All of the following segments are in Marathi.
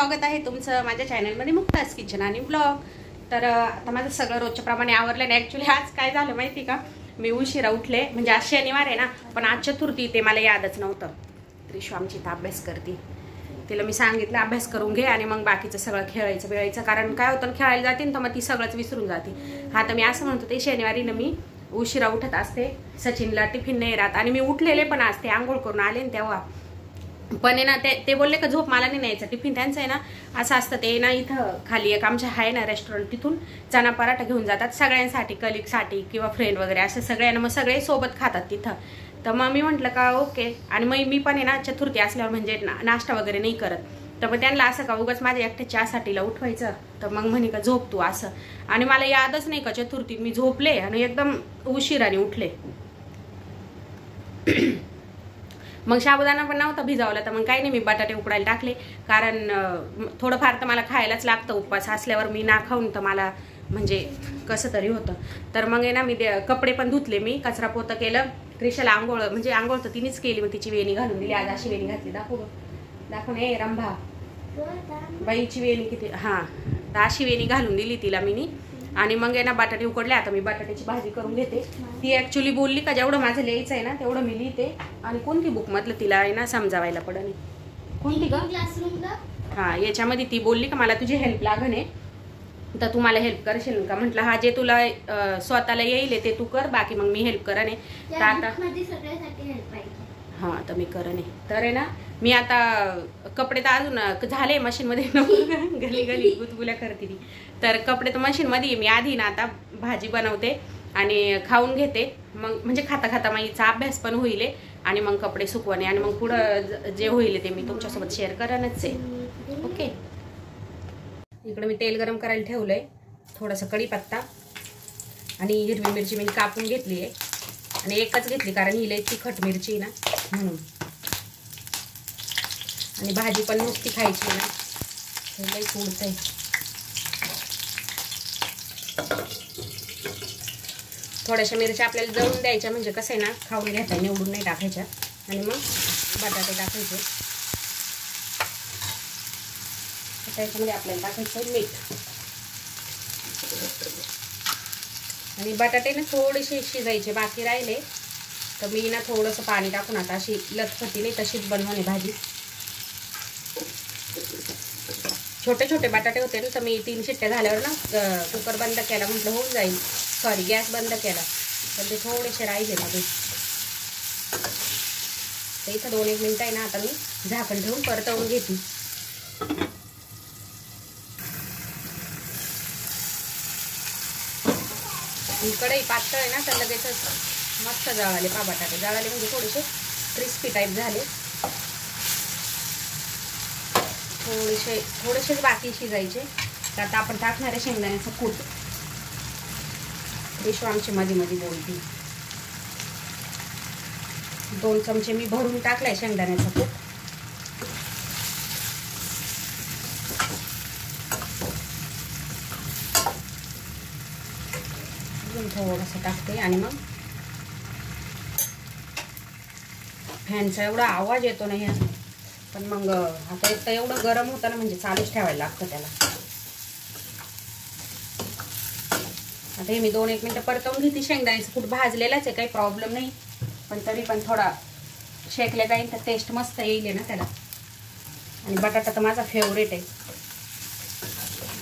स्वागत आहे तुमचं माझ्या चॅनलमध्ये मुक्ताज किचन आणि ब्लॉग। तर आता माझं सगळं रोजच्या प्रमाणे आवरलं नाही। ॲक्च्युली आज काय झालं माहिती का, मी उशिरा उठले, म्हणजे आज शनिवार आहे ना, पण आज चतुर्थी ते मला यादच नव्हतं। त्रिशू आमची इथं अभ्यास करते, तिला मी सांगितलं अभ्यास करून घे आणि मग बाकीचं सगळं खेळायचं बिळायचं, कारण काय होतं खेळायला जाते ना तर मग ती सगळंच विसरून जाते। हा तर मी असं म्हणतो ते शनिवारी ना मी उशिरा उठत असते, सचिनला टिफिन नाही राहत आणि मी उठलेले पण असते, आंघोळ करून आले तेव्हा पण आहे ना ते बोलले का झोप मला नाही न्यायचं टिफिन, त्यांचं आहे ना असं असतं ते ना, इथं खाली एक आमच्या आहे ना रेस्टॉरंट, तिथून चना पराठा घेऊन जातात सगळ्यांसाठी, कलिगसाठी किंवा फ्रेंड वगैरे असं सगळ्यांना, मग सगळे सोबत खातात तिथं। तर मग मी म्हटलं का ओके, आणि मग मी पण आहे ना चतुर्थी असल्यावर म्हणजे नाश्ता वगैरे नाही करत, तर मग त्यांना असं का उगाच माझ्या एकट्या चहासाठीला उठवायचं, तर मग म्हणे का झोप तू असं, आणि मला यादच नाही का चतुर्थी मी झोपले आणि एकदम उशिराने उठले। मग साबुदाणा पण नव्हता भिजावला, तर मग काही नाही मी बटाटे उकडायला टाकले, कारण थोडंफार तर मला खायलाच लागतं, उपवास असल्यावर मी ना खाऊन तर मला म्हणजे कसं तरी होतं। तर मग आहे ना मी कपडे पण धुतले, मी कचरा पोतं केलं, क्रिशाला आंघोळ म्हणजे आंघोळ तर तिनेच केली, मग तिची वेणी घालून दिली, आज अशी वेणी घातली, दाखव ए रंभा बाईची वेणी किती, हां तर अशी वेणी घालून दिली तिला मी। आणि मग आहे ना बटाटे उकडले, आता मी बटाट्याची भाजी करून घेते। ती ऍक्च्युली बोलली का जेवढं माझं लिहायचं आहे ना तेवढं मी लिहिते, आणि कोणती बुक मधलं तिला आहे ना समजावायला पडेल, कोणती का हां याच्यामध्ये ती बोलली का मला तुझी हेल्प लागण आहे, तर तू मला हेल्प करशील का, म्हटलं हा जे तुला स्वतःला येईल ते तू कर, बाकी मग मी हेल्प करणे। तर आता हां तर मी करणे, तर आहे ना मी आता कपडे तर अजून झाले मशीन मध्ये, गली गली गुदगुल्या करते ती, तर कपडे तर मशीन मध्ये, मी आधी ना आता भाजी बनवते आणि खाऊन घेते, मग म्हणजे खाता खाता मग हिचा अभ्यास पण होईल आणि मग कपडे सुकवणे, आणि मग पुढं जे होईल ते मी तुमच्यासोबत शेअर करणारच आहे। ओके, इकडे मी तेल गरम करायला ठेवलंय, थोडासा कढीपत्ता आणि हिरवी मिरची मी कापून घेतली आहे, आणि एकच घेतली कारण ही लई तिखट मिरची ना म्हणून, आणि भाजी पण नुसती खायची ना हे लई पुरतंय। थोड्याशा मिरच्या आपल्याला जळून द्यायच्या, म्हणजे कसं आहे ना खाऊन घेता, निवडून नाही टाकायच्या, आणि मग बटाटे टाकायचे, त्याच्यामध्ये आपल्याला टाकायचं मीठ, आणि बटाटे ना थोडेसे शिजायचे बाकी राहिले, तर मी ना थोडंसं पाणी टाकून आता अशी लथपती नाही तशीच बनवणे भाजी। छोटे छोटे बटाटे होते ना, तर मी 3 शिट्ट्या झाल्यावर ना कुकर बंद केला, म्हटलं होऊन जाईल, सॉरी गॅस बंद केला, पण ते थोडेसे राहिले मध्ये, तर इथं 2-1 मिनिटं आहे ना आता मी झाकण ठेवून परतवून घेते। कढई पातळ आहे ना, तर लगेच मस्त जळाले पा बटाटे, जळाले म्हणजे थोडेसे क्रिस्पी टाईप झाले, थोडेसेच बाकी शिजायचे। तर आता आपण टाकणार आहे शेंगदाण्याचं कूट, त्रिशू आमची मध्ये मध्ये बोलती, 2 चमचे मी भरून टाकलाय शेंगदाण्याचं कूट, थोडंसं टाकते, आणि मग फॅनचा एवढा आवाज येतो नाही, पण मग आता एक तर एवढं गरम होतं ना, म्हणजे चालूच ठेवायला लागतं त्याला। आता हे मी 2-1 मिनिटं परतवून घेते, शेंगदाण्याचं कूट भाजलेलाच आहे, काही प्रॉब्लेम नाही, पण तरी पण थोडा शेकले जाईल तर टेस्ट मस्त येईल ना त्याला। आणि बटाटा तर माझा फेवरेट आहे,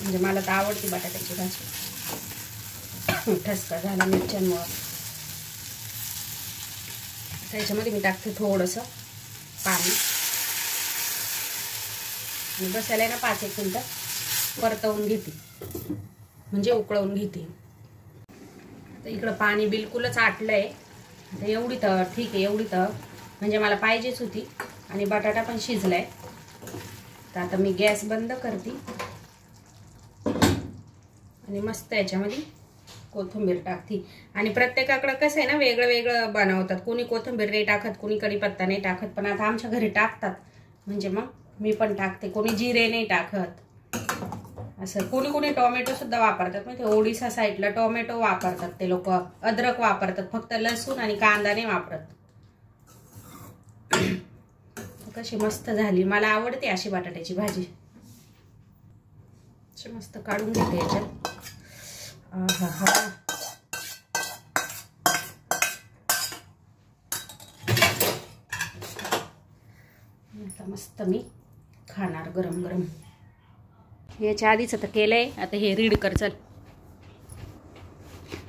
म्हणजे मला तर आवडते बटाट्याची भाजी, ठसका झाला मिरच्यांमुळं। त्याच्यामध्ये मी टाकते थोडंसं पाणी, आणि बसायला ना 5-1 मिनिटं परतवून घेते, म्हणजे उकळवून घेते। तर इकडं पाणी बिलकुलच आटलंय, तर एवढी तर ठीक आहे, एवढी तर म्हणजे मला पाहिजेच होती, आणि बटाटा पण शिजलाय। तर आता मी गॅस बंद करते, आणि मस्त याच्यामध्ये कोथिंबीर टाकते, आणि प्रत्येकाकडे कसं आहे ना वेगळं वेगळं बनवतात, कोणी कोथिंबीर नाही टाकत, कोणी कढीपत्ता नाही टाकत, पण आता आमच्या घरी टाकतात, म्हणजे मग मी पण टाकते, कोणी जिरे नाही टाकत, असं कोणी टोमॅटो सुद्धा वापरतात, म्हणजे ओडिसा साईडला टोमॅटो वापरतात ते लोक, अद्रक वापरतात, फक्त लसूण आणि कांदा नाही वापरत। कशी मस्त झाली, मला आवडते अशी बटाट्याची भाजी। मस्त काढून घेते याच्यात. हा हा आता मस्त मी खाणार गरम गरम. याच्या आधीच आता केलंय, आता हे रीड कर. चल.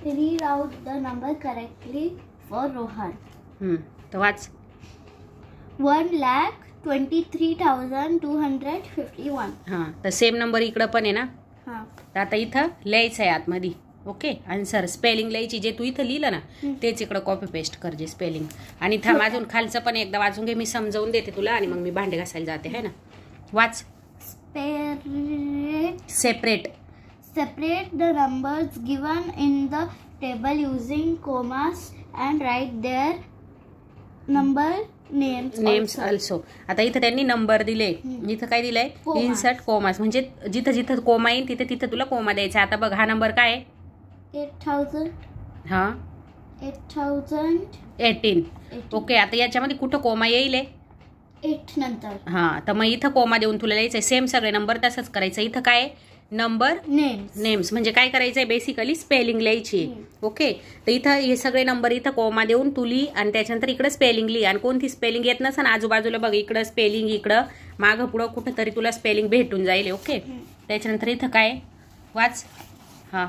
Read out the number correctly for Rohan. तर वाच. 1,23,251. हां, तर सेम नंबर इकडं पण आहे ना. हां, तर आता इथं लिहायचं आहे आतमध्ये. ओके. आन्सर स्पेलिंग लिहायची, जे तू इथं लिहिलं ना तेच इकडं कॉपी पेस्ट कर, जे स्पेलिंग. आणि थांब अजून खालचं पण एकदा वाचून घे, मी समजावून देते तुला आणि मग मी भांडे घासायला जाते, है ना. Watch. Separate the numbers given in the table using commas and write their number names also. आता इथं त्यांनी नंबर दिले, इथं काय दिलंय, इन्सर्ट कोमास, म्हणजे जिथं जिथं कोमा येईल तिथे तिथं तुला कोमा द्यायचा. आता बघ हा नंबर काय आहे, 8,000. हा 8,018. ओके. आता याच्यामध्ये कुठं कोमा येईल, 8 नंतर. हा, तर मग इथं कोमा देऊन तुला लिहायचंय. सेम सगळे नंबर तसंच करायचं. इथं काय नंबर नेम्स म्हणजे काय करायचंय, बेसिकली स्पेलिंग लिहायची. ओके. तर इथं हे सगळे नंबर इथं कोमा देऊन तू लिही आणि त्याच्यानंतर इकडं स्पेलिंग लिही. आणि कोणती स्पेलिंग येत नसेल आजूबाजूला बघ, इकडं स्पेलिंग, इकडं मागं पुढं कुठं तरी तुला स्पेलिंग भेटून जाईल. ओके. त्याच्यानंतर इथं काय वाच. हा,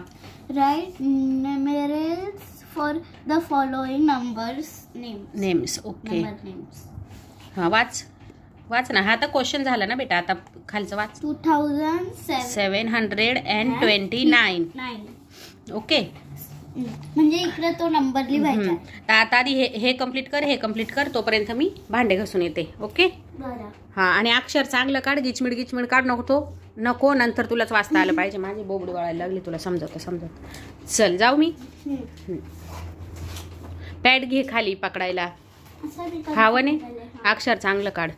write numerals for the following numbers names. Okay. हा, वाच ना. हा तर क्वेश्चन झाला ना बेटा. आता खालचं वाच. 2,729. ओके. म्हणजे इकडे तो नंबर लिहायचा. तर आता आधी हे कम्प्लीट कर, हे कम्प्लीट कर, तोपर्यंत मी भांडे घासून येते. ओके. हा, आणि अक्षर चांगलं काढ, गिचमिड काढ नको नंतर तुलाच वाचता आलं पाहिजे. माझी बोबडी वळायला लागली, तुला समजत. चल जाऊ मी. पॅड घे खाली पकडायला. हावने अक्षर चांगलं काढ.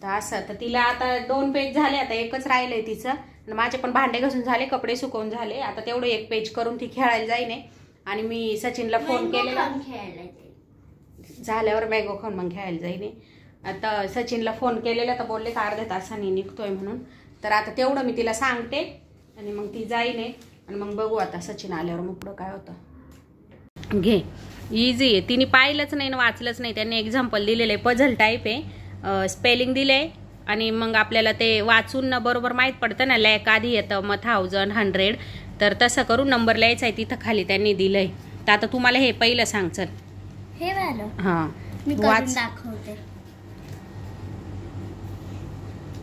तर असं, तर तिला आता 2 पेज झाले, आता एकच राहिलंय तिचं. माझे पण भांडे घासून झाले, कपडे सुकवून झाले. आता तेवढं 1 पेज करून ती खेळायला जाईने. आणि मी सचिनला फोन केलेला, झाल्यावर मॅंगो खाऊन मग खेळायला जाईने. आता सचिनला फोन केलेला, तर बोलले का अर्ध्या तासाने निघतोय म्हणून. तर आता तेवढं मी तिला सांगते आणि मग ती जाईने आणि मग बघू आता सचिन आल्यावर मग पुढं काय होतं. घे, इझी आहे. तिने पाहिलंच नाही ना वाचलंच नाही. त्यांनी एक्झाम्पल दिलेलं आहे, पझल टाईप आहे. स्पेलिंग दिले आणि मग आपल्याला ते वाचून ना बरोबर माहीत पडतं ना. लॅक आधी येतं, मग 1000, 100. तर तसं करून नंबर लिहायचा आहे. तिथं खाली त्यांनी दिलंय. तर आता तुम्हाला हे पहिलं सांग. चल हे वालं. हां, मी करून दाखवते.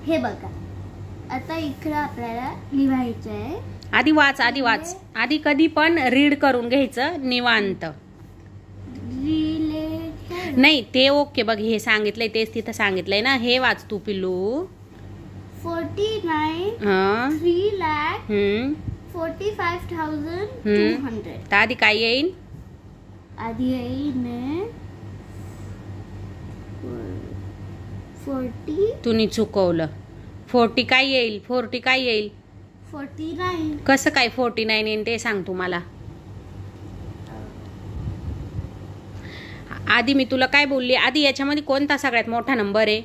हे बघा, आता इकडे आपल्याला लिहायचं आहे. आधी वाच. आधी कधी पण रीड करून घ्यायचं निवांत. नाही ते ओके. बघ हे सांगितलंय तेच तिथं सांगितलंय ना. हे वाच तू पिल्लू. 49,45,200. तर आधी काय येईल, आधी येईल 40. तुम्ही चुकवलं. 40 काय येईल, 40 काय येईल, 49. कसं काय 49 येईल ते सांग तुम्हाला. आधी मी तुला काय बोलली, आधी याच्यामध्ये कोणता सगळ्यात मोठा नंबर आहे,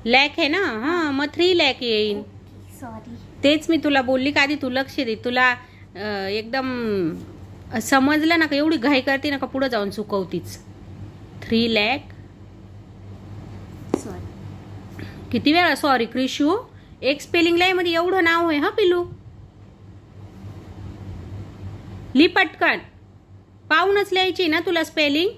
लॅक आहे ना. हां, मग 3 लाख येईल. सॉरी, तेच मी तुला बोलली का आधी तू लक्ष दे. तुला एकदम समजलं ना का, एवढी घाई करते ना का पुढे जाऊन चुकवतीच. 3 लाख. सॉरी, किती वेळा सॉरी क्रिशू. एक स्पेलिंग लाय मध्ये एवढं नाव आहे. हा पिलू, ली पटकन. पाहूनच लिहायची ना तुला स्पेलिंग.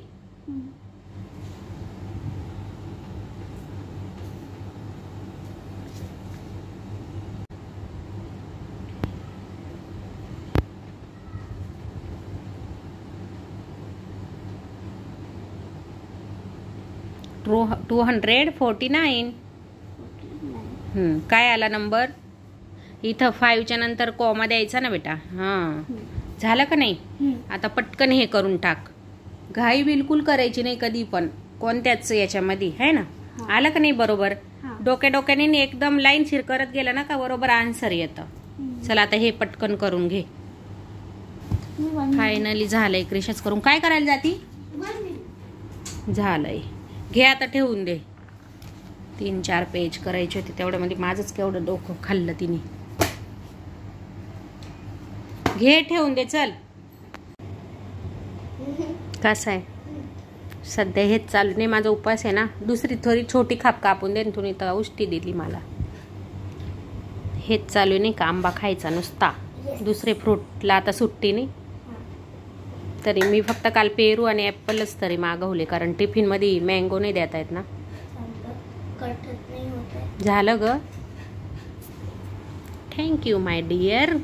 टू 249. काय आला नंबर इथं. 5च्या नंतर कॉमा द्यायचा ना बेटा. हां, झालं का नाही. आता पटकन हे करून टाक. घाई बिलकुल करायची नाही कधी पण कोणत्याच याच्यामध्ये, है ना. आलं का नाही बरोबर. डोक्याने एकदम लाईन शिर करत गेला ना का बरोबर आन्सर येतं. चला आता हे पटकन करून घे. फायनली झालंय. क्रिशच करून काय करायला जाती. झालंय, घे आता ठेवून दे. 3-4 पेज करायचे होते तेवढ्यामध्ये माझंच केवढं डोकं खाल्लं तिने. घे ठेवून दे चल. कसं आहे सध्या हेच चालू नाही माझा उपवास आहे ना. दुसरी थोडी छोटी खाप कापून दे तुम्ही तर उष्टी दिली मला. हेच चालू नाही का आंबा खायचा नुसता. दुसरे फ्रूटला आता सुट्टी नाही. तरी मी फक्त काल पेरू आणि ॲपलच तरी मागवले कारण टिफिनमध्ये मँगो नाही देता येत ना. झालं ग. Thank you my dear.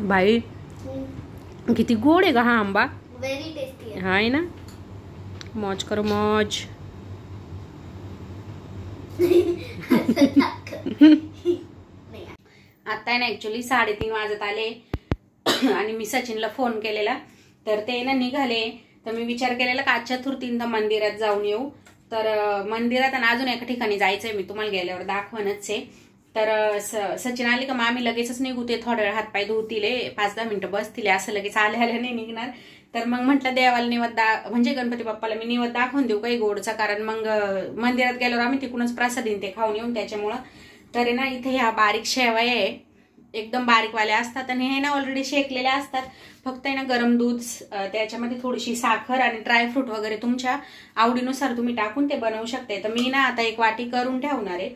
बाई किती गोड आहे का हा आंबा. व्हेरी टेस्टी आहे ना. मौज करो मौज. आता आहे ना ऍक्च्युली 3:30 वाजत आले आणि मी सचिनला फोन केलेला तर ते ना निघाले. तर मी विचार केलेला का आज चतुर्थींदा मंदिरात जाऊन येऊ. तर मंदिरात आणि अजून एका ठिकाणी जायचंय मी तुम्हाला गेल्यावर दाखवणच आहे. तर सचिन आले का मग आम्ही लगेचच निघू. ते थोड्या वेळ हातपाय धुतीले 5-10 मिनिटं बसतील असं लगेच आल्या नाही निघणार. तर मग म्हटलं देवाला निवद म्हणजे गणपती बाप्पाला मी निवद दाखवून देऊ काही गोडचा कारण मग मंदिरात गेल्यावर आम्ही तिकडूनच प्रसादीन ते खाऊन येऊन त्याच्यामुळं. तर ना इथे ह्या बारीक शेवया आहे एकदम बारीकवाल्या असतात आणि हे ना ऑलरेडी शेकलेल्या असतात. फक्त आहे ना गरम दूध त्याच्यामध्ये थोडीशी साखर आणि ड्रायफ्रूट वगैरे तुमच्या आवडीनुसार तुम्ही टाकून ते बनवू शकते. तर मी ना आता एक वाटी करून ठेवणार आहे.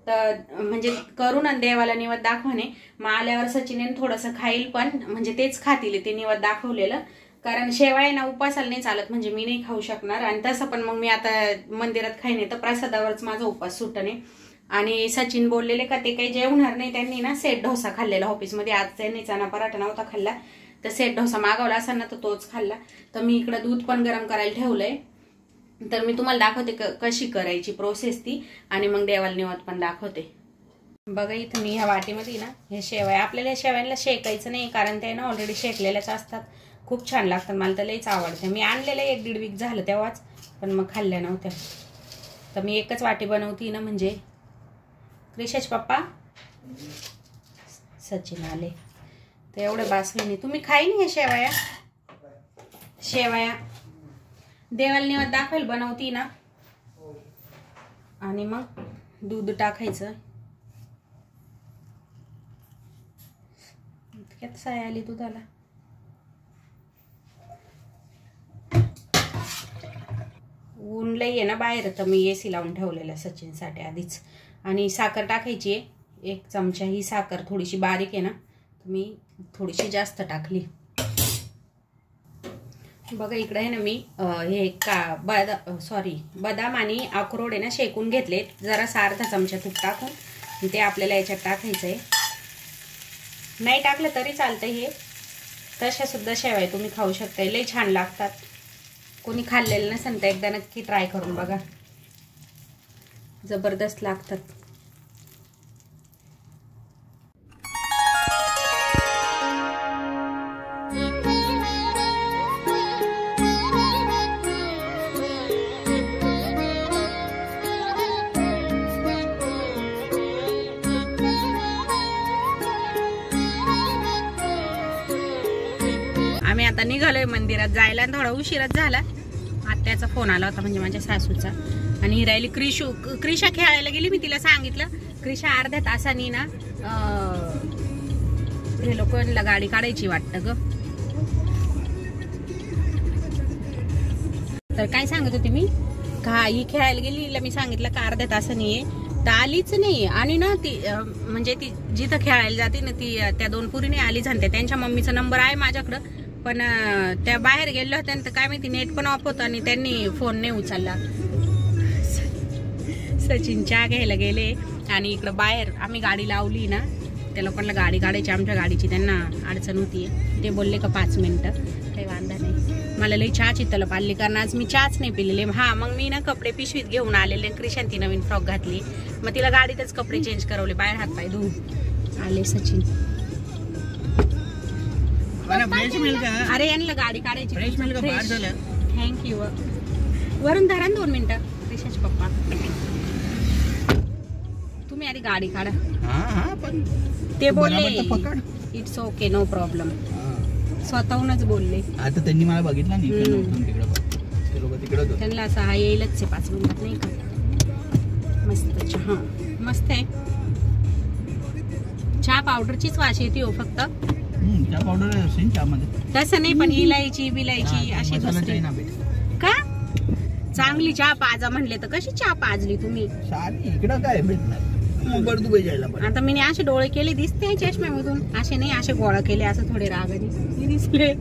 तर म्हणजे करून आणि देवाला निवद दाखवणे. मग आल्यावर सचिन थोडंसं खाईल पण म्हणजे तेच खातील ते निवद दाखवलेलं कारण शेवाय ना उपासाला नाही चालत म्हणजे मी नाही खाऊ शकणार. आणि तसं पण मग मी आता मंदिरात खाईन तर प्रसादावरच माझा उपास सुटणे. आणि सचिन बोललेले का ते काही जेवणार नाही. त्यांनी ना सेट डोसा खाल्लेला ऑफिसमध्ये. आज त्यांनी चणा पराठा नव्हता खाल्ला तर सेट डोसा मागवला असा ना तर तोच खाल्ला. तर मी इकडे दूध पण गरम करायला ठेवलंय. तर मी तुम्हाला दाखवते कशी करायची प्रोसेस ती आणि मग देवाला निवद पण दाखवते. बघा इथं मी ह्या वाटीमध्ये ना हे शेवया आपल्याला शेवयांना शेकायचं नाही कारण ते ना ऑलरेडी शेकलेल्याच असतात. खूप छान लागतात मला तर लईच आवडते. मी आणलेलं 1-1.5 वीक झालं तेव्हाच पण मग खाल्ल्या नव्हत्या. तर मी एकच वाटी बनवती ना म्हणजे क्रिशेश पप्पा सचिन आले तर एवढं बासवीने तुम्ही खाईन हे शेवया. शेवया देवाला निवद दाखवायला बनवती ना आणि मग दूध टाकायचं. इतक्यात साय आली दुधाला. ऊन लई आहे ना बाहेर तर मी एसी लावून ठेवलेला सचिनसाठी आधीच. आणि साखर टाकायची आहे 1 चमचा. ही साखर थोडीशी बारीक आहे ना तर मी थोडीशी जास्त टाकली. बघा इकडे आहे ना मी हे बदाम आणि अक्रोड आहे ना शेकून घेतले. जरा 1/2 चमचा तूप टाकून ते आपल्याला याच्यात टाकायचं आहे. नाही टाकलं तरी चालतं. हे तशा सुद्धा शेवया तुम्ही खाऊ शकता. लई छान लागतात. कोणी खाल्लेलं नसेल तर एकदा नक्की ट्राय करून बघा. जबरदस्त लागतात. आम्ही आता निघालोय मंदिरात जायला. थोडा उशीरच झाला. आत्याचा फोन आला होता म्हणजे माझ्या सासूचा. आणि ही राहिली क्रिशा खेळायला गेली. मी तिला सांगितलं क्रिशा अर्ध्या तासानी ना हे लोकांना गाडी काढायची वाटतं ग. तर काय सांगत होती मी का ही खेळायला गेली. हिला मी सांगितलं का अर्ध्या तासानी ये तर आलीच नाही. आणि ना ती म्हणजे ती जिथं खेळायला जाते ना ती त्या 2 पुरी नाही आली झालते. त्यांच्या मम्मीचा नंबर आहे माझ्याकडं पण त्या बाहेर गेल्या होत्या तर काय माहिती नेट पण ऑफ होतं आणि त्यांनी फोन नाही उचलला. सचिन चहा घ्यायला गेले आणि इकडं बाहेर आम्ही गाडी लावली ना त्या लोकांना गाडी काढायची आमच्या गाडीची त्यांना अडचण होती. ते बोलले का 5 मिनिटं काही वांधा नाही. मला लई चहाची तलप आली कारण आज मी चहाच नाही पिलेले. हा मग मी ना कपडे पिशवीत घेऊन आलेले. क्रिशान ती नवीन फ्रॉक घातली मग तिला गाडीतच कपडे चेंज करवले. बाहेर हातपाय धुवून आले सचिन. अरे यांना गाडी काढायची. थँक्यू. वरून धरा 2 मिनिटं क्रिशाचे पप्पा. तुम्ही आधी गाडी काढा. ते बोलले इट्स ओके नो प्रॉब्लेम. स्वतःहूनच बोलले. आता त्यांनी मला बघितलं नाही. त्यांना असं हा येईलच 5 मिनिटात नाही का. मस्त चहा मस्त आहे. चहा पावडरचीच वास येते हो फक्त. चहा पावडर असेल चहामध्ये तसं नाही, पण इलायची बिलायची अशी दुसरी का चांगली चहा पाजा म्हणले तर कशी चहा पाजली तुम्ही? सारी इकडं काय भेटणार दुबई जायला. आता मी असे डोळे केले दिसते चष्म्यामधून, असे नाही असे गोळा केले असं थोडे रागाने दिसले.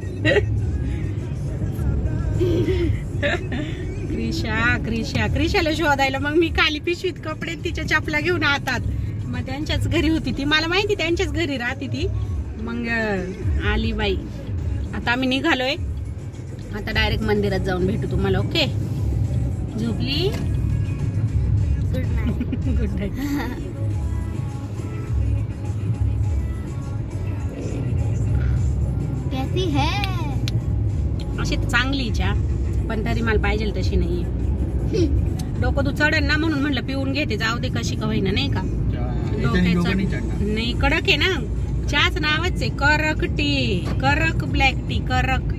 क्रिशाला शोधायला मग मी खाली पिशवीत कपडे तिच्या चपला घेऊन हातात. मग त्यांच्याच घरी होती ती, मला माहिती त्यांच्याच घरी राहते ती. मग आली बाई. आता आम्ही निघालोय, आता डायरेक्ट मंदिरात जाऊन भेटू तुम्हाला. ओके झोपली? Good night. Good night. कैसी है? अशी चांगली चहा, पण तरी मला पाहिजे तशी नाहीये. डोकं तू चढन ना म्हणून म्हणलं पिऊन घेते, जाऊ दे कशी का होईना नाही का. डोक्याचं नाही कडक आहे ना, चहाच नावच आहे करक टी, करक ब्लॅक टी, करक.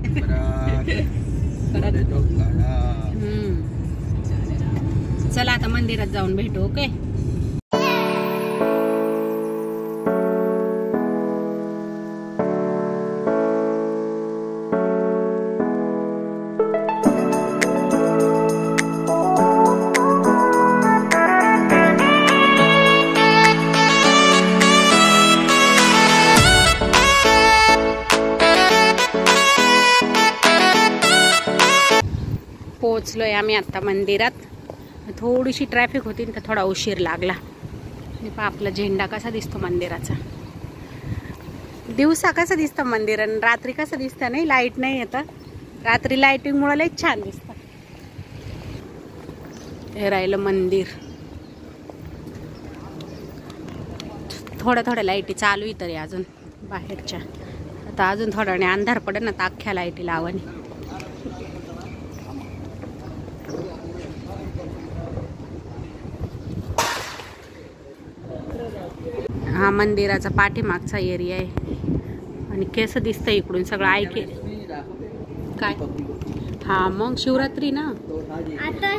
चला आता मंदिरात जाऊन भेटू. ओके पोहोचलोय आम्ही आता मंदिरात. थोडीशी ट्रॅफिक होती तर थोडा उशीर लागला. आणि पहा आपला झेंडा कसा दिसतो मंदिराचा. दिवसा कसं दिसतं मंदिर आणि रात्री कसं दिसतं, नाही लाईट नाही येतं. रात्री लाईटिंग मुळे लई छान दिसतं. हे राहिलं मंदिर. थोड्या लाईटी चालू आहे तरी अजून बाहेरच्या. आता अजून थोड्या वेळाने अंधार पडेल ना तर अख्ख्या लाईटी लावानी. हा मंदिराचा पाठीमागचा एरिया आहे आणि कसं दिसतं इकडून सगळं. ऐके काय हा मग शिवरात्री ना.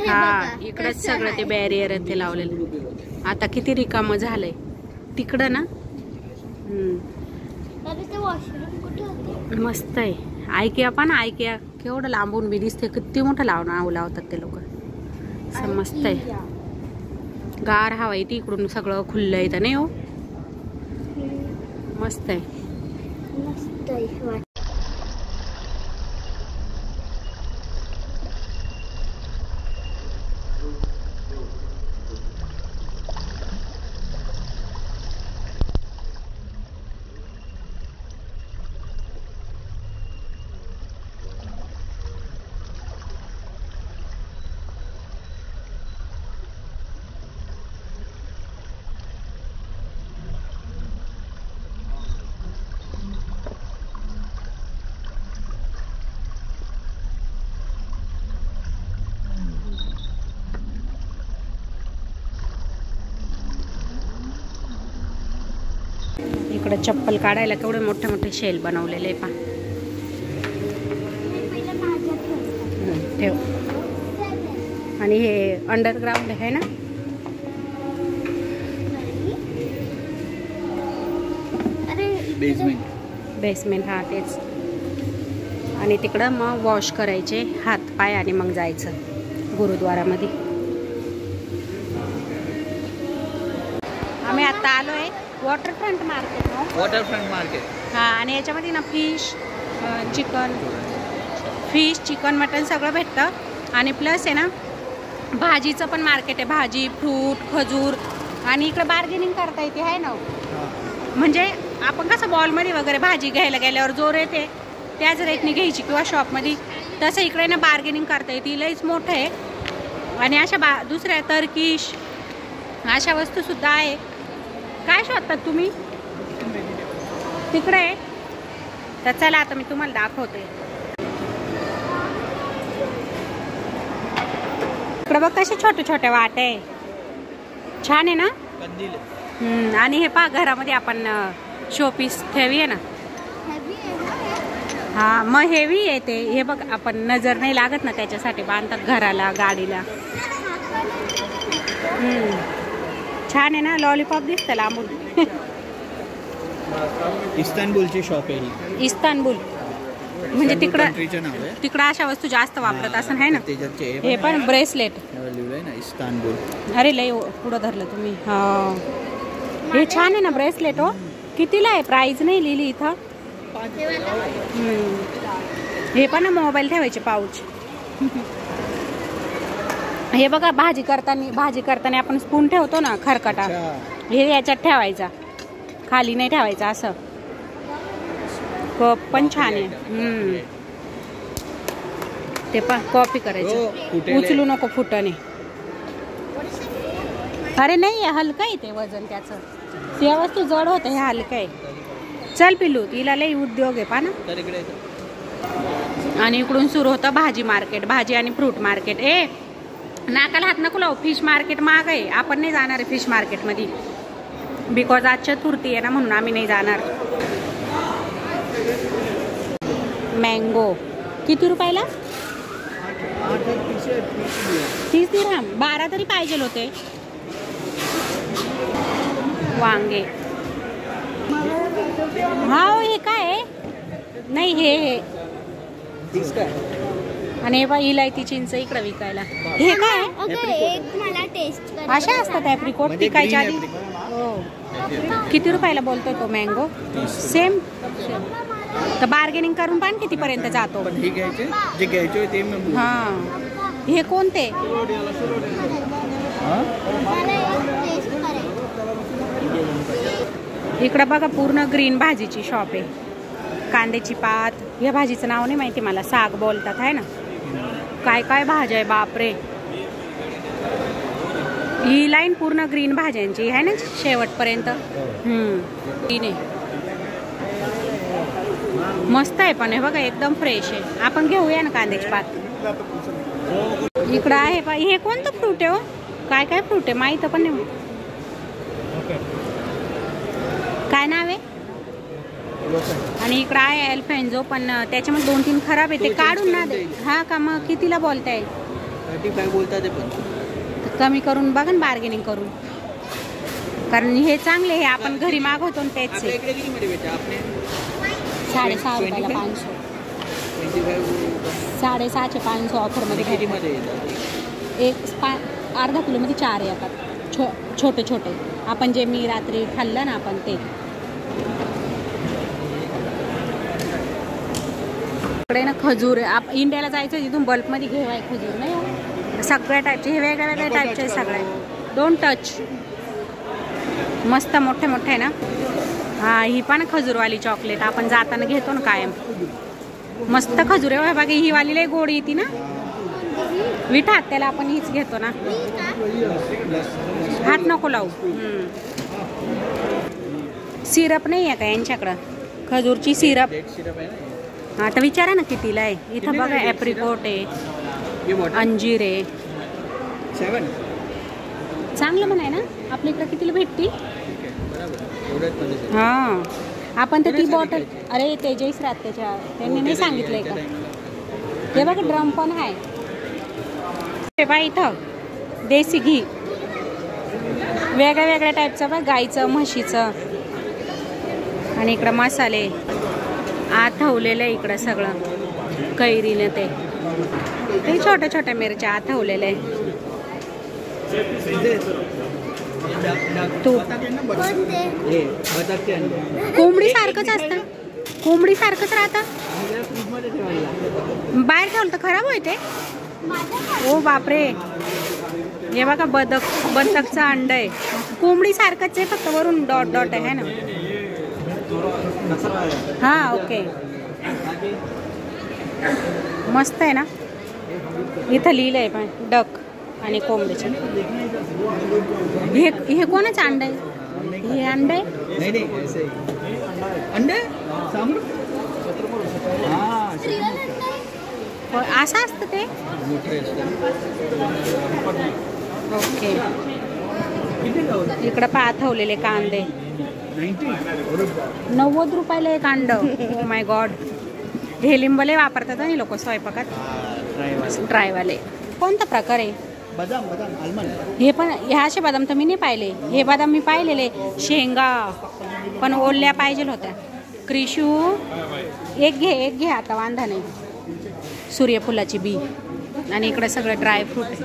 हा इकडंच सगळं ते बॅरियर ते लावलेलं. आता किती रिकामं झालंय तिकडं ना. मस्त आहे. ऐकिया पण ऐकिया केवढं लांबून बी दिसते, किती मोठं लावतात ते लोक. मस्त आहे. गार हवा येते इकडून, सगळं खुल्लं येतं नाही हो. मस्त आहे. मस्त आहे. इकडे चप्पल काढायला केवढे मोठे मोठे शेल बनवलेले पा. ठेव. आणि हे अंडरग्राउंड आहे ना. बेसमेंट हा तेच. आणि तिकडं मग वॉश करायचे हात पाय आणि मग जायचं गुरुद्वारामध्ये. आम्ही आता आलोय वॉटरफ्रंट मार्केट. हा आणि याच्यामध्ये ना फिश चिकन मटन सगळं भेटतं. आणि प्लस आहे ना भाजीचं पण मार्केट आहे. भाजी फ्रूट खजूर. आणि इकडे बार्गेनिंग करता येते आहे ना. म्हणजे आपण कसं मॉलमध्ये वगैरे भाजी घ्यायला गेल्यावर जो रेट आहे त्याच रेटने घ्यायची किंवा शॉपमध्ये, तसं इकडे ना बार्गेनिंग करता येते. लईच मोठं आहे. आणि अशा दुसऱ्या टर्किश अशा वस्तूसुद्धा आहे. काय शोधतात तुम्ही तिकडे? तर चला आता मी तुम्हाला दाखवते. इकडे बघ कसे छोटे छोटे वाट आहे. छान आहे ना. आणि हे पहा घरामध्ये आपण शोपीस ठेवी आहे ना. हा मग हेवी आहे ते. हे बघ आपण नजर नाही लागत ना त्याच्यासाठी बांधतात घराला गाडीला. छान आहे ना. लॉलीपॉप दिसतं लांबून. इस्तानबुलची शॉप आहे ही. इस्तानबुल म्हणजे तिकडं कंट्रीचं नाव आहे. तिकडं अशा वस्तू जास्त वापरत असं आहे ना. त्याच्यात हे पण ब्रेसलेट लिहिलंय ना इस्तानबुल. अरे लय पुढं धरलं तुम्ही. हा हे छान आहे ना ब्रेसलेट. हो कितीला आहे? प्राइस नाही लिहिली इथं. हे पण ना मोबाईल ठेवायचे पाऊच. हे बघा भाजी करताना आपण स्पून ठेवतो ना खरकटा, हे याच्यात ठेवायचा, खाली नाही ठेवायचा. असं कप पण छान आहे. ते पण कॉफी करायचं. उचलू नको फुटाने. अरे नाही हलका आहे ते वजन त्याचं. त्या वस्तू जड होतं, हे हलका आहे. चल पिल्लू तिला लई उद्योग आहे पा ना. आणि इकडून सुरू होतं भाजी मार्केट, भाजी आणि फ्रूट मार्केट. नाकाला हात नको लावू. फिश मार्केट माग आहे. आपण नाही जाणार आहे फिश मार्केटमध्ये, बिकॉज आज चतुर्थी आहे ना, म्हणून आम्ही नाही जाणार. मँगो किती रुपयाला? 30 दिरहम. 12 तरी पाहिजे होते. वांगे. हा हे काय? नाही हे आणि हे इलायती चिंच इकडे विकायला. हे काय? अशा असतात ॲप्रिकोट पिकायच्या आधी. हो किती रुपयाला बोलतोय तो मँगो? सेम. तर बार्गेनिंग करून पण कितीपर्यंत जातो? हा हे कोणते? इकडं बघा पूर्ण ग्रीन भाजीची शॉप आहे. कांद्याची पात. या भाजीचं नाव नाही माहिती मला. साग बोलतात आहे ना. काय काय भाज्या आहे बापरे. ही लाईन पूर्ण ग्रीन भाज्यांची आहे ना शेवटपर्यंत. मस्त आहे पण हे बघा एकदम फ्रेश आहे. आपण घेऊया ना कांद्याची पात. इकडं आहे पा. हे कोणतं फ्रूट आहे हो? काय काय फ्रूट आहे माहित पण नाही. काय नाव आहे? आणि इकडं आहे अल्फेन्झो, पण त्याच्यामध्ये 2-3 खराब आहे. ते काढून ना दे. हा का? मग कितीला बोलताय? 35 बोलतात ते पण. कमी करून बघा ना बार्गेनिंग करून, कारण हे चांगले. हे आपण घरी मागवतो तेच आहे. 6.5 रुपयाला 500. 6.5 500 ऑफरमध्ये. अर्धा किलोमध्ये 4 येतात छोटे छोटे. आपण जे मी रात्री खाल्लं ना आपण ते. इकडे ना खजूर. इंडियाला जायचं तिथून बल्कमध्ये घेवाय खजूर. नाही सगळ्या टाईपचे. हे वेगळ्या वेगळ्या टाईपचे सगळे. Don't touch. मस्त मोठे मोठे आहे ना. हा ही पण खजूरवाली चॉकलेट आपण जाताना घेतो ना कायम. मस्त खजूर आहे बघा. ही वाली लय गोड येते ना. विठात त्याला आपण हीच घेतो ना. हात नको लावू. सिरप नाही आहे का यांच्याकडं? खजूरची सिरप. हा तर विचारा ना कितीला आहे. इथं बघा ॲप्रिकोट आहे, अंजीर आहे. चांगलं म्हणाय ना. आपल्या इकडं कितीला भेटती? हा आपण तर ती बॉटल. अरे तेजस राहत त्याच्या त्यांनी नाही सांगितलंय का? ते बघा ड्रम पण आहे. बा इथं देसी घी वेगळ्या वेगळ्या टाईपचं बघ. गाईचं, म्हशीचं. आणि इकडं मसाले आथवलेलं आहे. इकडं सगळं कैरीनं ते छोट्या छोट्या मिरच्या आथवलेल्या आहे. तूप. कोंबडी सारखंच असतं. कोंबडी सारखंच राहतं. बाहेर ठेवलं तर खराब होते. ओ बापरे. हे बघा बदकचं अंड आहे. कोंबडी सारखंच आहे फक्त वरून डॉट डॉट आहे ना. हा ओके. मस्त आहे ना. इथं लिहिलं आहे पण डक आणि कोंबडीचं. हे कोणाचं अंड आहे? हे अंड आहे. असं असतं ते. ओके. इकडं पाठवलेले कांदे 90 रुपयाला एक अंड. Oh my God. हे लिंबले वापरतात आणि लोक स्वयंपाकात. ड्रायवाले. कोणता प्रकार आहे? बदाम आल्मंड. हे पण ह्या असे बदाम तर मी नाही पाहिले. हे बदाम मी पाहिलेले. शेंगा पण ओल्या पाहिजे होत्या. क्रिशू एक घे आता, वांधा नाही. सूर्यफुलाची बी आणि इकडे सगळं ड्रायफ्रूट आहे.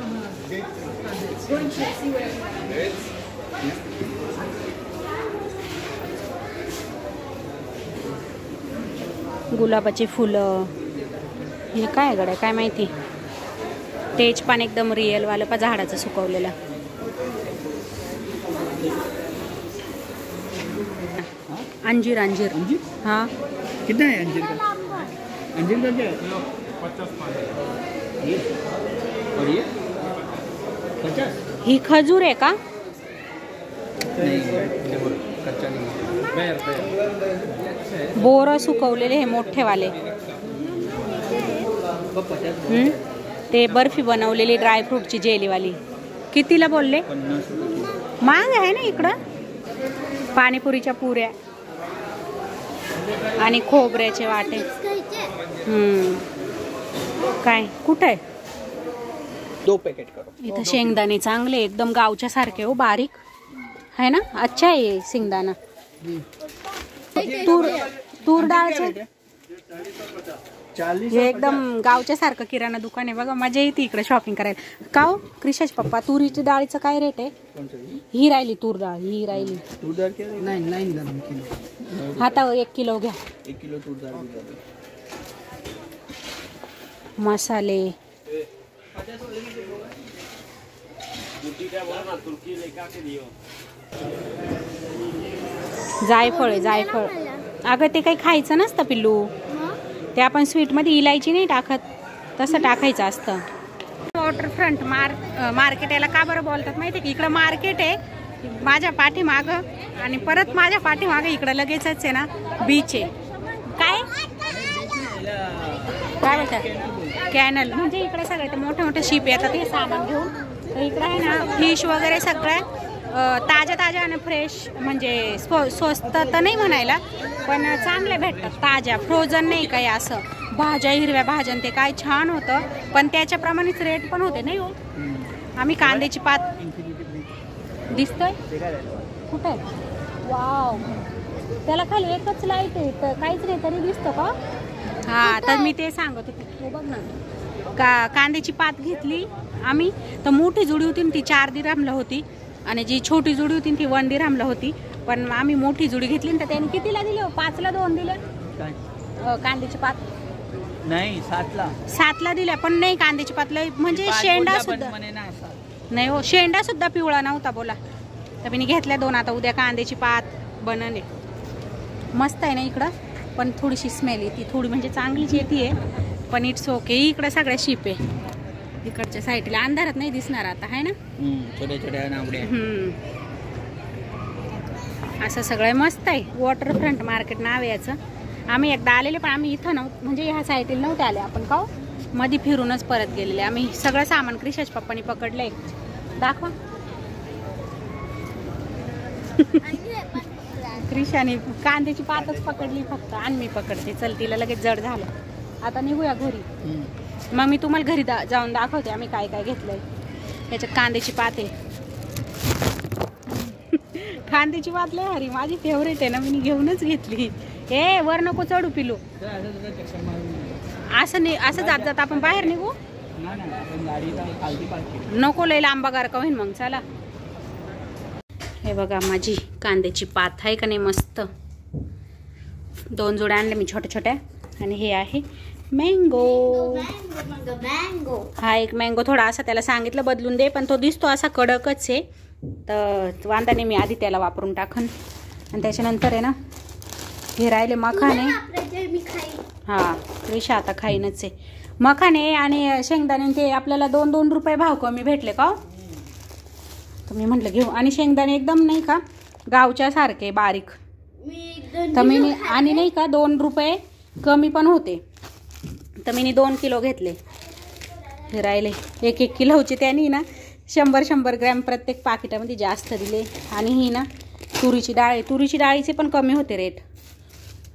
गुलाबाची फुलं. हे काय गड्या काय माहिती. तेज पान एकदम रिअल वालं पा झाडाचं सुकवलेलं. अंजीर अंजीर हाँ कितना है अंजीर का? अंजीर का क्या है? 50 और ये 50. ही खजूर आहे का? नहीं कच्चा नहीं. बोरं सुकवलेले हे मोठेवाले. ते बर्फी बनवलेली ड्रायफ्रूटची जेलीवाली. कितीला बोलले? 50. महाग आहे ना इकडं. पाणीपुरीच्या पुऱ्या आणि खोबऱ्याचे वाटे. काय कुठं आहे? 2 पैकेट करो. इथं शेंगदाणे चांगले एकदम गावच्या सारखे हो, बारीक आहे ना. अच्छा आहे शेंगदाणा. तूर डाळचे 40. हे एकदम गावच्या सारखं किराणा दुकान आहे बघा. मजा येते इकडे शॉपिंग करायला. का हो क्रिशाच पप्पा, तुरीची डाळीचं काय रेट आहे? ही राहिली तूर डाळ, ही राहिली. तूर दाल क्या? 9 किलो. आता 1 किलो घ्या. 1 किलो तूर दाल. मसाले जायफळ आहे, जायफळ. अगं ते काही खायचं नसतं पिल्लू. ते आपण स्वीटमध्ये इलायची नाही टाकत, तसं टाकायचं असतं. वॉटरफ्रंट मार्केट याला का बरं बोलतात माहिती आहे की? इकडं मार्केट आहे माझ्या पाठीमागं आणि परत माझ्या पाठीमागं इकडं लगेचच आहे ना बीच आहे. काय काय बोलतात? कॅनल. म्हणजे इकडे सगळे ते मोठे मोठे शिप येतात हे सामान घेऊन. तर इकडे आहे ना फिश वगैरे सगळ्या ताज्या ताज्या आणि फ्रेश. म्हणजे स्वस्त तर नाही म्हणायला, पण चांगले भेटतात ताज्या, फ्रोझन नाही काही असं. भाज्या, हिरव्या भाज्या ते काय छान होतं, पण त्याच्याप्रमाणेच रेट पण होते नाही हो. आम्ही कांद्याची पात दिसतोय कुठे? वाव, त्याला खाली एकच लाईट आहे तर काहीच नाही तरी दिसतं का? हा, तर मी ते सांगत होते. तू बघ ना, कांद्याची पात घेतली आम्ही. तर मोठी जुडी होती ती 4 दिरहमला होती आणि जी छोटी जुडी होती ती 1 दिरहमला होती. पण आम्ही मोठी जुडी घेतली तर त्याने कितीला दिले? 5ला 2 दिले कांद्याची पात. नाही 7ला. 7ला दिल्या, पण नाही कांद्याची पात लय म्हणजे शेंडा सुद्धा नाही हो, शेंडा सुद्धा पिवळा नव्हता बोला. तर मी घेतल्या 2. आता उद्या कांद्याची पात बनवणे. मस्त आहे ना इकडं, पण थोडीशी स्मेल येते थोडी, म्हणजे चांगलीच येते पण इट्स ओके. इकडं सगळ्या शिप आहे इकडच्या साईडला. अंधारात नाही दिसणार आता आहे ना. छोट्या छोट्या नावड्या. असं सगळं मस्त आहे. वॉटरफ्रंट मार्केट नाव आहे याचं. आम्ही एकदा आलेले, पण आम्ही इथं नव्हतं म्हणजे ह्या साईडला नव्हते आले आपण. का मध्ये फिरूनच परत गेलेले. आम्ही सगळं सामान क्रिशाच पप्पानी पकडलंय. दाखवा. क्रिशाने कांद्याची पातच पकडली फक्त, आणि मी पकडते. चल, तिला लगेच जड झालं. आता निघूया घरी. मग मी तुम्हाला घरी जाऊन दाखवते आम्ही काय काय घेतलंय. याच्यात कांद्याची पात आहे. कांद्याची पात लय हरी माझी फेवरेट आहे ना, मी घेऊनच घेतली. ए वर नको चढू पिलू. असं नाही, असं जात जात आपण बाहेर निघू नको, लय लांबा गारका होईन मग. चला, हे बघा माझी कांद्याची पात आहे का नाही मस्त. 2 जोड्या आणल्या मी छोट्या छोट्या. आणि हे आहे मँगो. हा एक मँगो थोडा असा त्याला सांगितलं बदलून दे, पण तो दिसतो असा कडकच आहे. तर वांदा नाही, मी आधी त्याला वापरून टाकन. आणि त्याच्यानंतर आहे ना हे राहिले मखाने. हा, क्रिशा आता खाईनच आहे. मखाने आणि शेंगदाणे ते आपल्याला 2-2 रुपये भाव कमी भेटले का. तर मी म्हटलं घेऊ. आणि शेंगदाणे एकदम नाही का गावच्या सारखे बारीक. तर मी आणि नाही का 2 रुपये कमी पण होते. तर मी 2 किलो घेतले. हे राहिले 1-1 किलोचे. त्यांनी ना 100-100 ग्रॅम प्रत्येक पाकिटामध्ये जास्त दिले. आणि ही ना तुरीची डाळ आहे, तुरीची डाळीचे पण कमी होते रेट.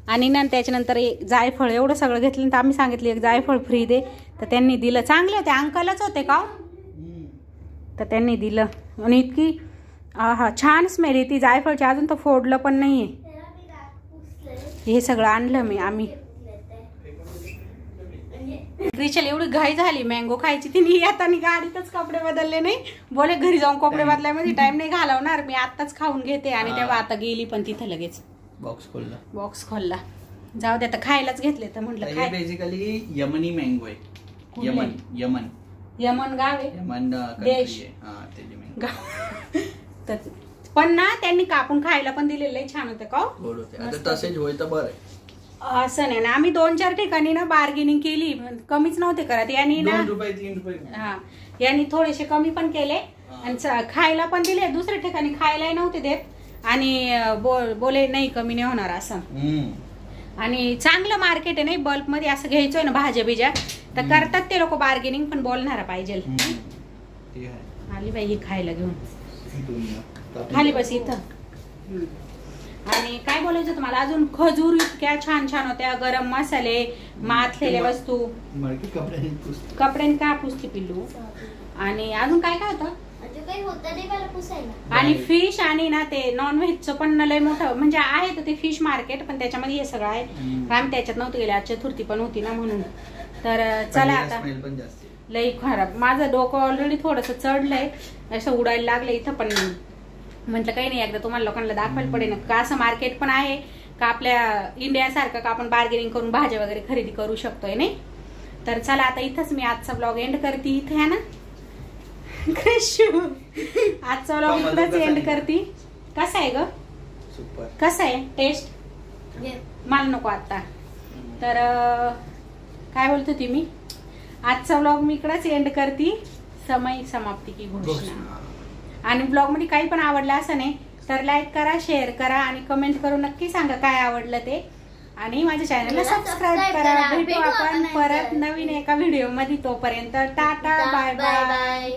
आणि ना त्याच्यानंतर एक जायफळ, एवढं सगळं घेतलं. तर आम्ही सांगितलं एक जायफळ फ्री दे, तर त्यांनी दिलं. चांगले होते, अंकलच होते का, तर त्यांनी दिलं. आणि इतकी हा छान स्मेल येते जायफळची. अजून तर फोडलं पण नाही आहे. हे सगळं आणलं मी आम्ही. रिचल एवढी घाई झाली मँगो खायची, तिने येताना गाडीतच कपडे बदलले नाही. बोले घरी जाऊन कपडे बदलायमध्ये टाइम नाही घालवणार, मी आत्ताच खाऊन घेते. आणि तेव्हा आता गेली पण तिथं लगेच बॉक्स खोलला. जाऊ दे आता, खायलाच घेतले तर म्हटलं खाय. बेसिकली यमनी मँगो आहे. यमन गाव आहे, यमन देश. पण ना त्यांनी कापून खायला पण दिलेलं छान होतं का, गोड होते. आता तसेच होय तर बरं. असं नाही ना, आम्ही 2-4 ठिकाणी ना बार्गेनिंग केली, कमीच नव्हते करत. यांनी ना 2 रुपये 3 रुपये हा, यांनी थोडेसे कमी पण केले आणि खायला पण दिले. दुसऱ्या ठिकाणी खायलाही नव्हते देत आणि बोले नाही कमी नाही होणार असं. आणि चांगलं मार्केट आहे नाही, बल्क मध्ये असं घ्यायचंय ना भाज्या बिज्या तर करतात ते लोक बार्गेनिंग, पण बोलणारा पाहिजे. आली बाई ही खायला घेऊन, खाली बस इथं. आणि काय बोलायचं तुम्हाला अजून, खजूर इतक्या छान छान होत्या, गरम मसाले, माथलेल्या वस्तू, कपड्यांनी का पुसती पिल्लू. आणि अजून काय काय होतं, आणि फिश. आणि ना ते नॉनव्हेजचं पण लय मोठं म्हणजे आहे तर ते फिश मार्केट, पण त्याच्यामध्ये हे सगळं आहे. आम्ही त्याच्यात नव्हतं गेले, आज चतुर्थी पण होती ना म्हणून. तर चला आता, लई खराब माझं डोकं ऑलरेडी थोडस चढलंय, असं उडायला लागलं इथं. पण म्हटलं काही नाही, एकदा तुम्हाला लोकांना दाखवायला पडेल का असं मार्केट पण आहे का आपल्या इंडिया सारखं, का आपण बार्गेनिंग करून भाज्या वगैरे खरेदी करू शकतोय नाही. तर चला आता इथंच मी आजचा ब्लॉग एंड करते. इथे आहे ना आजचा ब्लॉग इथंच एंड करते. कसा आहे ग, कसा आहे टेस्ट, मला नको आता. तर काय बोलत होती मी, आजचा ब्लॉग मी इकडेच एंड करते. समय समाप्ती की घोषणा. आणि ब्लॉग मध्ये काही पण आवडलं असं नाही तर लाईक करा, शेअर करा आणि कमेंट करून नक्की सांगा काय आवडलं ते. आणि माझ्या चॅनलला सबस्क्राईब करा. भेटू आपण परत नवीन एका व्हिडिओ मध्ये. तोपर्यंत टाटा, बाय बाय.